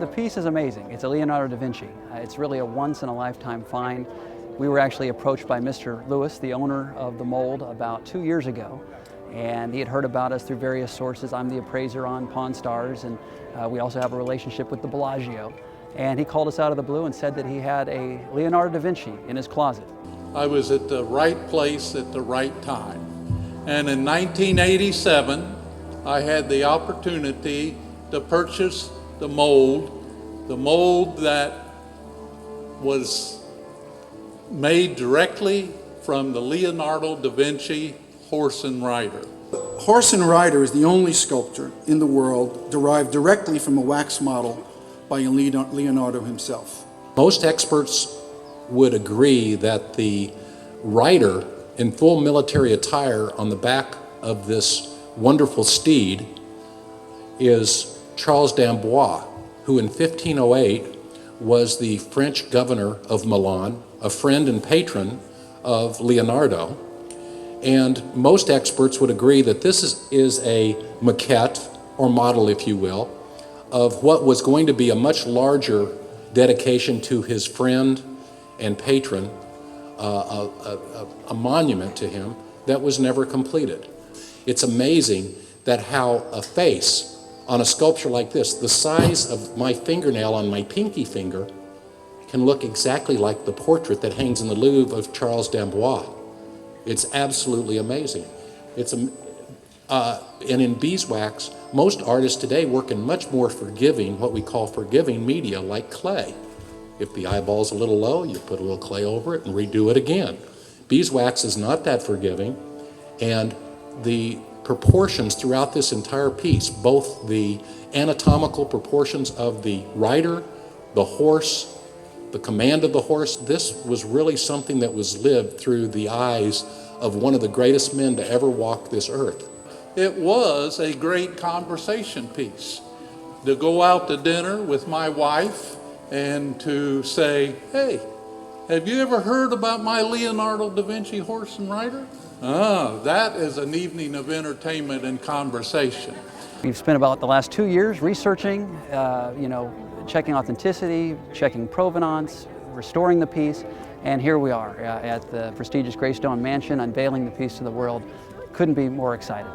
The piece is amazing. It's a Leonardo da Vinci. It's really a once-in-a-lifetime find. We were actually approached by Mr. Lewis, the owner of the mold, about 2 years ago. And he had heard about us through various sources. I'm the appraiser on Pawn Stars, and we also have a relationship with the Bellagio. And he called us out of the blue and said that he had a Leonardo da Vinci in his closet. I was at the right place at the right time. And in 1987, I had the opportunity to purchase the mold that was made directly from the Leonardo da Vinci horse and rider. Horse and Rider is the only sculpture in the world derived directly from a wax model by Leonardo himself. Most experts would agree that the rider in full military attire on the back of this wonderful steed is Charles d'Amboise, who in 1508 was the French governor of Milan, a friend and patron of Leonardo. And most experts would agree that this is a maquette, or model if you will, of what was going to be a much larger dedication to his friend and patron, a monument to him that was never completed. It's amazing that how a face on a sculpture like this, the size of my fingernail on my pinky finger, can look exactly like the portrait that hangs in the Louvre of Charles d'Amboise. It's absolutely amazing. And in beeswax, most artists today work in much more forgiving, what we call forgiving media, like clay. If the eyeball's a little low, you put a little clay over it and redo it again. Beeswax is not that forgiving, and the proportions throughout this entire piece, both the anatomical proportions of the rider, the horse, the command of the horse, this was really something that was lived through the eyes of one of the greatest men to ever walk this earth. It was a great conversation piece. To go out to dinner with my wife and to say, hey, have you ever heard about my Leonardo da Vinci horse and rider? That is an evening of entertainment and conversation. We've spent about the last 2 years researching, checking authenticity, checking provenance, restoring the piece, and here we are at the prestigious Greystone Mansion, unveiling the piece to the world. Couldn't be more excited.